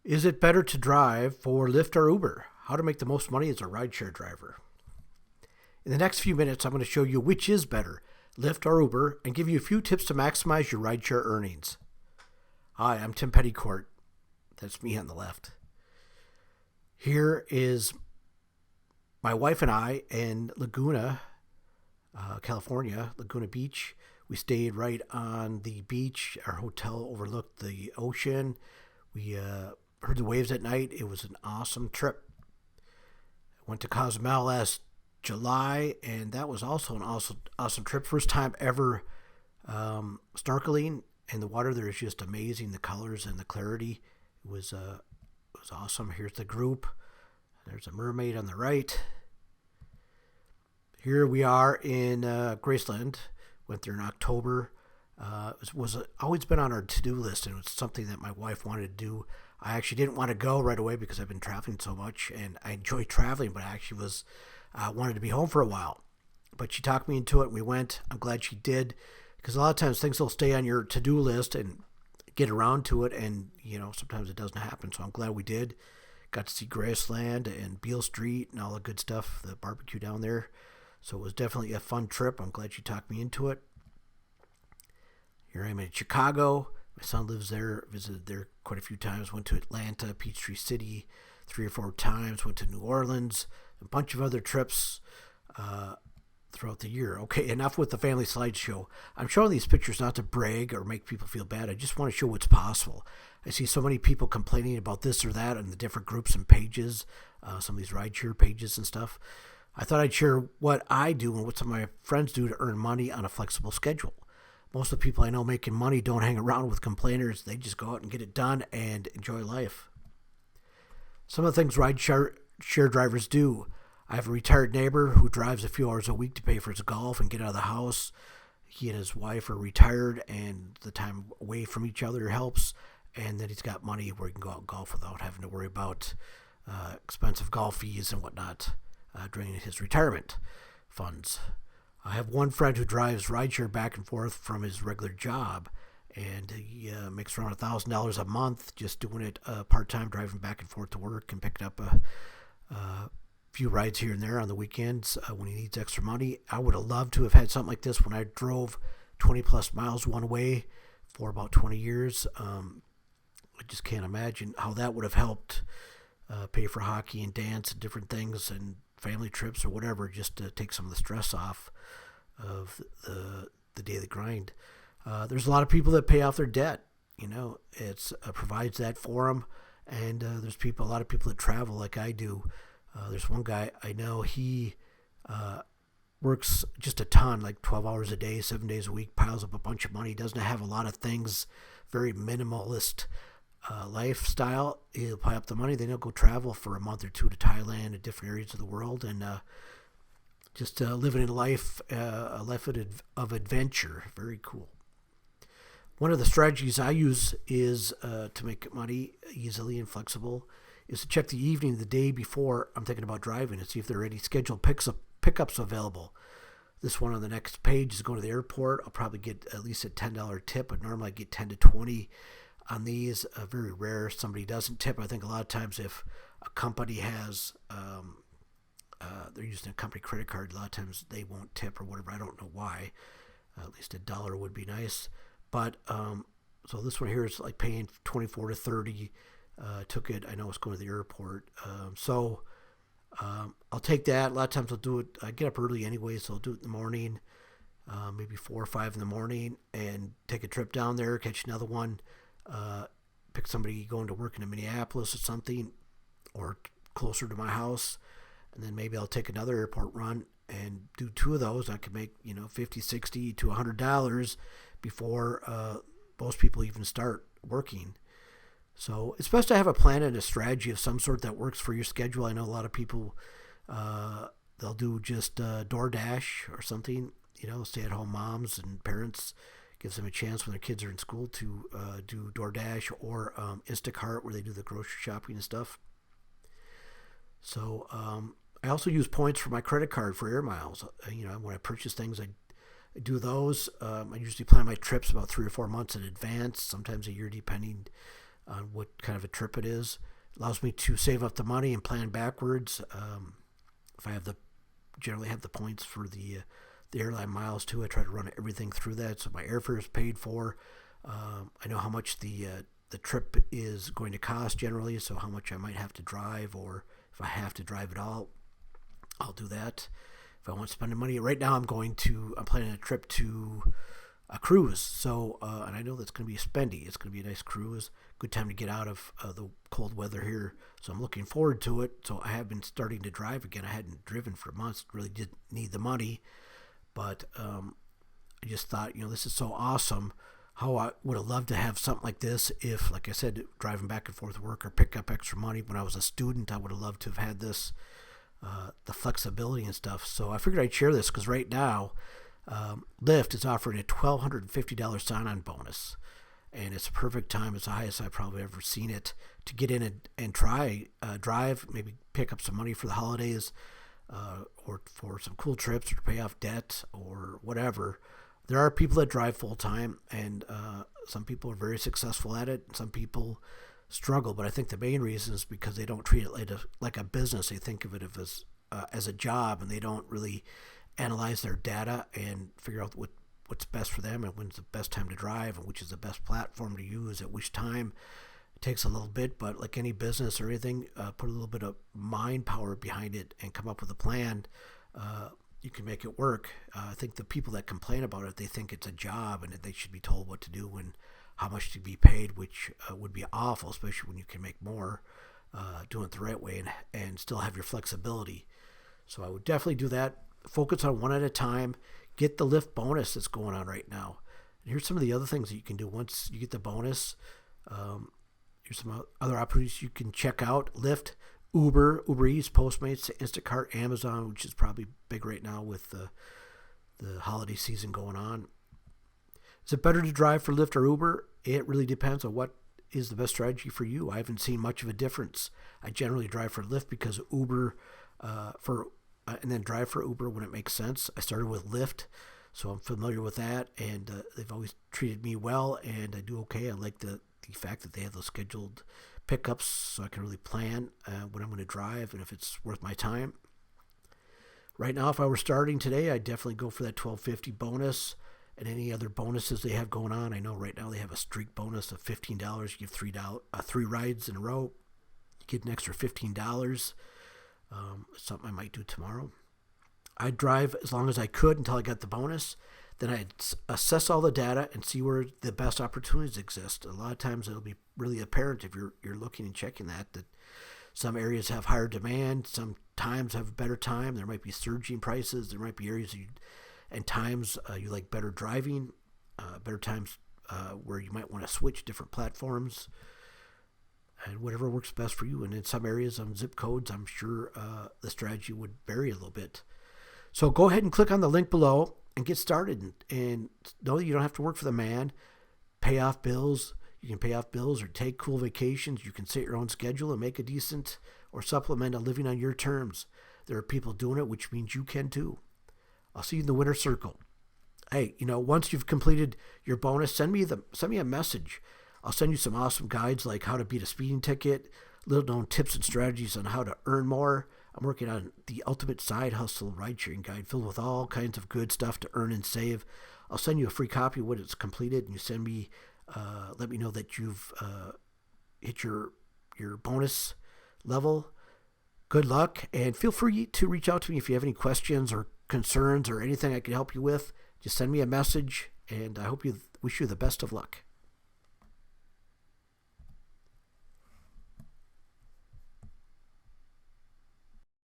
Is it better to drive for Lyft or Uber? How to make the most money as a rideshare driver. In the next few minutes, I'm going to show you which is better, Lyft or Uber, and give you a few tips to maximize your rideshare earnings. Hi, I'm Tim Pettycourt. That's me on the left. Here is my wife and I in Laguna, California, Laguna Beach. We stayed right on the beach. Our hotel overlooked the ocean. We heard the waves at night. It was an awesome trip. Went to Cozumel last July, and that was also an awesome trip. First time ever snorkeling, and the water there is just amazing. The colors and the clarity. It was awesome. Here's the group. There's a mermaid on the right. Here we are in Graceland. Went there in October. It was always been on our to-do list, and it was something that my wife wanted to do. I actually didn't want to go right away because I've been traveling so much, and I enjoy traveling, but I actually wanted to be home for a while. But she talked me into it, and we went. I'm glad she did, because a lot of times things will stay on your to-do list and get around to it, and sometimes it doesn't happen. So I'm glad we did. Got to see Graceland and Beale Street and all the good stuff, the barbecue down there. So it was definitely a fun trip. I'm glad she talked me into it. Here I am in Chicago. My son lives there. Visited there quite a few times. Went to Atlanta, Peachtree City 3 or 4 times. Went to New Orleans. A bunch of other trips throughout the year. Okay, enough with the family slideshow. I'm showing these pictures not to brag or make people feel bad. I just want to show what's possible. I see so many people complaining about this or that in the different groups and pages, some of these rideshare pages and stuff. I thought I'd share what I do and what some of my friends do to earn money on a flexible schedule. Most of the people I know making money don't hang around with complainers. They just go out and get it done and enjoy life. Some of the things rideshare drivers do. I have a retired neighbor who drives a few hours a week to pay for his golf and get out of the house. He and his wife are retired, and the time away from each other helps. And then he's got money where he can go out and golf without having to worry about expensive golf fees and whatnot during his retirement funds. I have one friend who drives rideshare back and forth from his regular job, and he makes around $1,000 a month just doing it part-time, driving back and forth to work and picking up a few rides here and there on the weekends when he needs extra money. I would have loved to have had something like this when I drove 20 plus miles one way for about 20 years. I just can't imagine how that would have helped pay for hockey and dance and different things and family trips or whatever, just to take some of the stress off of the daily grind. There's a lot of people that pay off their debt. It's provides that for them, and there's a lot of people that travel like I do. There's one guy I know, he works just a ton, like 12 hours a day, 7 days a week, piles up a bunch of money, doesn't have a lot of things, very minimalist lifestyle. He'll pile up the money, then he'll go travel for a month or two to Thailand and different areas of the world, and just living a life of adventure. Very cool. One of the strategies I use is to make money easily and flexible is to check the evening the day before I'm thinking about driving and see if there are any scheduled pickups available. This one on the next page is going to the airport. I'll probably get at least a $10 tip, but normally I get 10 to 20 on these. Very rare somebody doesn't tip. I think a lot of times if a company has they're using a company credit card, a lot of times they won't tip or whatever. I don't know why. At least $1 would be nice. But so this one here is like paying 24 to 30. Took it. I know it's going to the airport. So I'll take that. A lot of times I'll do it. I get up early anyway, so I'll do it in the morning, maybe 4 or 5 in the morning, and take a trip down there, catch another one, pick somebody going to work in Minneapolis or something, or closer to my house, and then maybe I'll take another airport run and do 2 of those. I could make $50, $60 to $100 before most people even start working. So it's best to have a plan and a strategy of some sort that works for your schedule. I know a lot of people, they'll do just DoorDash or something, stay-at-home moms and parents, gives them a chance when their kids are in school to do DoorDash or Instacart, where they do the grocery shopping and stuff. So I also use points for my credit card for air miles. When I purchase things, I do those. I usually plan my trips about 3 or 4 months in advance, sometimes a year, depending on what kind of a trip it is. It allows me to save up the money and plan backwards. If I generally have the points for the airline miles too, I try to run everything through that, so my airfare is paid for. I know how much the trip is going to cost generally, so how much I might have to drive, or if I have to drive at all, I'll do that. If I want to spend the money, right now I'm planning a trip to a cruise. So, and I know that's going to be spendy. It's going to be a nice cruise. Good time to get out of the cold weather here. So I'm looking forward to it. So I have been starting to drive again. I hadn't driven for months. Really didn't need the money, but I just thought, this is so awesome. How I would have loved to have something like this if, like I said, driving back and forth to work or pick up extra money when I was a student. I would have loved to have had this. The flexibility and stuff. So I figured I'd share this because right now Lyft is offering a $1,250 sign-on bonus, and it's a perfect time. It's the highest I've probably ever seen it to get in and try drive, maybe pick up some money for the holidays, or for some cool trips, or to pay off debt or whatever. There are people that drive full time, and some people are very successful at it. Some people struggle, but I think the main reason is because they don't treat it like a business. They think of it as a job, and they don't really analyze their data and figure out what's best for them and when's the best time to drive and which is the best platform to use at which time. It takes a little bit, but like any business or anything, put a little bit of mind power behind it and come up with a plan. You can make it work. I think the people that complain about it, they think it's a job and that they should be told what to do and how much to be paid, which would be awful, especially when you can make more doing it the right way and still have your flexibility. So I would definitely do that. Focus on one at a time. Get the Lyft bonus that's going on right now. And here's some of the other things that you can do once you get the bonus. Here's some other opportunities you can check out. Lyft, Uber Eats, Postmates, Instacart, Amazon, which is probably big right now with the holiday season going on. Is it better to drive for Lyft or Uber? It really depends on what is the best strategy for you. I haven't seen much of a difference. I generally drive for Lyft because Uber and then drive for Uber when it makes sense. I started with Lyft, so I'm familiar with that, and they've always treated me well, and I do okay. I like the fact that they have those scheduled pickups, so I can really plan when I'm going to drive and if it's worth my time. Right now, if I were starting today, I'd definitely go for that $1,250 bonus. And any other bonuses they have going on. I know right now they have a streak bonus of $15. You give three rides in a row, you get an extra $15. Something I might do tomorrow. I'd drive as long as I could until I got the bonus. Then I'd assess all the data and see where the best opportunities exist. A lot of times it'll be really apparent if you're looking and checking that some areas have higher demand, some times have better time. There might be surging prices. There might be areas and times you like better driving, better times where you might want to switch different platforms, and whatever works best for you. And in some areas on zip codes, I'm sure the strategy would vary a little bit. So go ahead and click on the link below and get started, and know that you don't have to work for the man. Pay off bills. You can pay off bills or take cool vacations. You can set your own schedule and make a decent or supplement a living on your terms. There are people doing it, which means you can too. I'll see you in the winner's circle. Hey, once you've completed your bonus, send me a message. I'll send you some awesome guides like how to beat a speeding ticket, little known tips and strategies on how to earn more. I'm working on the ultimate side hustle ride-sharing guide filled with all kinds of good stuff to earn and save. I'll send you a free copy when it's completed, and you send me, let me know that you've hit your bonus level. Good luck, and feel free to reach out to me if you have any questions or concerns or anything I can help you with. Just send me a message, and I wish you the best of luck.